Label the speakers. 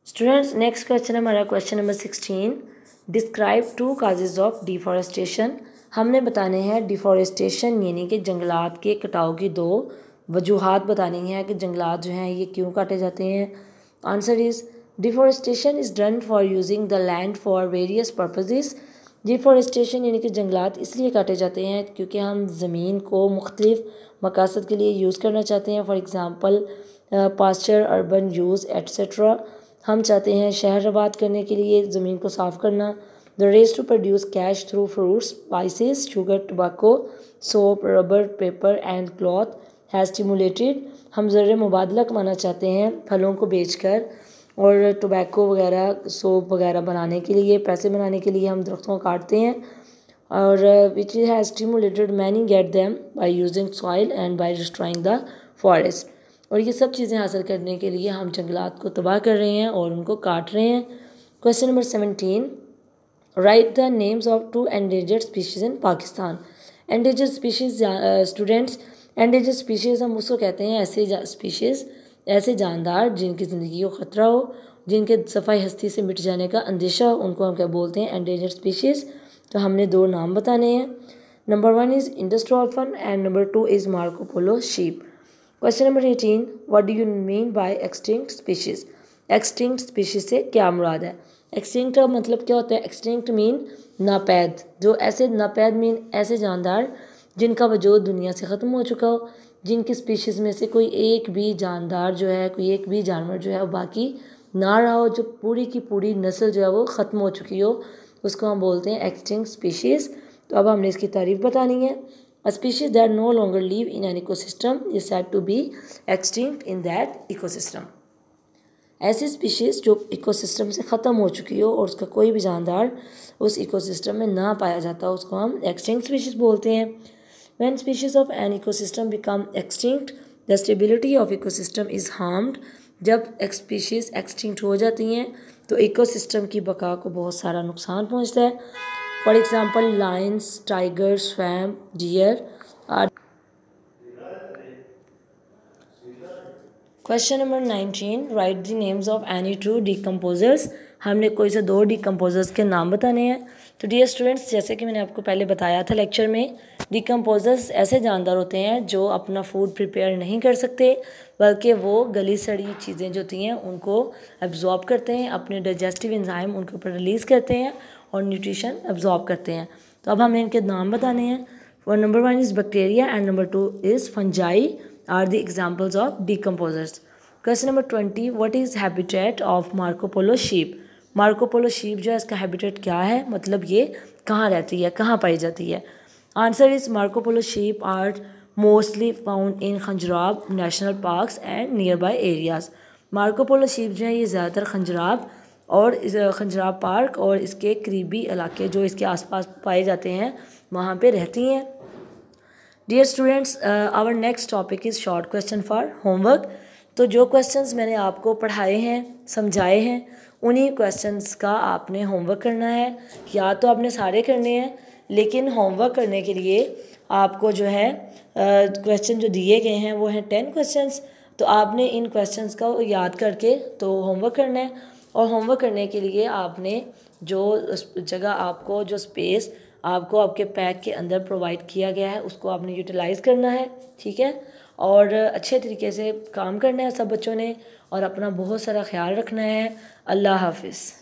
Speaker 1: Students next question हमारा question number 16। Describe 2 causes of deforestation. हमने बताने हैं डिफॉरेस्टेशन यानी कि जंगलात के कटाव की 2 वजूहात बतानी है कि जंगलात जो हैं ये क्यों काटे जाते हैं। Answer is deforestation is done for using the land for various purposes. Deforestation यानी कि जंगलात इसलिए काटे जाते हैं क्योंकि हम ज़मीन को मुख्तलिफ मकासद के लिए यूज़ करना चाहते हैं। For example pasture, urban use etcetera. हम चाहते हैं शहर आबाद करने के लिए ज़मीन को साफ़ करना। The race to produce cash through fruits, spices, sugar, tobacco, soap, rubber, paper and cloth has stimulated. हम ज़र मुबादला कमाना चाहते हैं फलों को बेचकर और टोबैको वगैरह, सोप वगैरह बनाने के लिए, पैसे बनाने के लिए हम दरख्तों को काटते हैं। और which has stimulated many get them by using soil and by destroying the forest. और ये सब चीज़ें हासिल करने के लिए हम जंगलात को तबाह कर रहे हैं और उनको काट रहे हैं। Question number 17। Right the names of 2 endangered species in Pakistan. Endangered species students, endangered species हम उसको कहते हैं ऐसे स्पीशीज़, ऐसे जानदार जिनकी ज़िंदगी को ख़तरा हो, जिनके सफ़ाई हस्ती से मिट जाने का अंदेशा हो, उनको हम क्या बोलते हैं, एंडेंजर्ड स्पीशीज़। तो हमने 2 नाम बताने हैं। Number 1 is Indus dolphin and number 2 is Marco Polo sheep. Question number 18। What do you mean by extinct species. Extinct species से क्या मुराद है। एक्सटिंक्ट का मतलब क्या होता है। एक्सटिंक्ट मीन नापैद, जो ऐसे नापैद मीन ऐसे जानदार जिनका वजूद दुनिया से ख़त्म हो चुका हो, जिनकी स्पीशीज़ में से कोई एक भी जानदार जो है, कोई एक भी जानवर जो है वो बाकी ना रहा हो, जो पूरी की पूरी नस्ल जो है वो ख़त्म हो चुकी हो, उसको हम बोलते हैं एक्सटिंक्ट स्पीशीज़। तो अब हमने इसकी तारीफ बतानी है। A species that no longer live in an ecosystem is said to be extinct in that ecosystem. ऐसी स्पीशीज़ जो इकोसिस्टम से ख़त्म हो चुकी हो और उसका कोई भी जानदार उस इकोसिस्टम में ना पाया जाता, उसको हम एक्सटिंक्ट स्पीशीज़ बोलते हैं। When species of an ecosystem become extinct, the stability of ecosystem is harmed. जब स्पीशीज़ एक्सटिंक्ट हो जाती हैं तो इकोसिस्टम की बका को बहुत सारा नुकसान पहुंचता है। For example, lions, tigers, swamp, deer are. Question number 19. Write the names of any 2 decomposers. हमने कोई से 2 डिकम्पोजर्स के नाम बताने हैं। तो डियर स्टूडेंट्स, जैसे कि मैंने आपको पहले बताया था लेक्चर में, डिकम्पोजर्स ऐसे जानदार होते हैं जो अपना फूड प्रिपेयर नहीं कर सकते, बल्कि वो गली सड़ी चीज़ें जो होती हैं उनको एब्जॉर्ब करते हैं, अपने डाइजेस्टिव एंजाइम उनके ऊपर रिलीज़ करते हैं और न्यूट्रिशन एब्जॉर्ब करते हैं। तो अब हमें इनके नाम बताने हैं। और number 1 is bacteria and number 2 is fungi are the examples of decomposers. Question number 20। What is habitat of Marco Polo sheep. Marco Polo sheep जो है इसका हैबिटेट क्या है, मतलब ये कहाँ रहती है, कहाँ पाई जाती है। Answer is Marco Polo sheep are mostly found in Khunjerab national parks and nearby areas. Marco Polo sheep जो है ये ज़्यादातर खंजराब और खंजराब पार्क और इसके करीबी इलाके जो इसके आसपास पाए जाते हैं वहाँ पे रहती हैं। Dear students, our next topic is short question for homework. तो जो क्वेश्चंस मैंने आपको पढ़ाए हैं, समझाए हैं, उन्हीं क्वेश्चंस का आपने होमवर्क करना है। या तो आपने सारे करने हैं, लेकिन होमवर्क करने के लिए आपको जो है क्वेश्चन जो दिए गए हैं वो हैं 10 क्वेश्चंस। तो आपने इन क्वेश्चंस को याद करके तो होमवर्क करना है। और होमवर्क करने के लिए आपने जो जगह आपको, जो स्पेस आपको आपके पैक के अंदर प्रोवाइड किया गया है, उसको आपने यूटिलाइज़ करना है, ठीक है। और अच्छे तरीके से काम करना है सब बच्चों ने, और अपना बहुत सारा ख्याल रखना है। अल्लाह हाफिज़।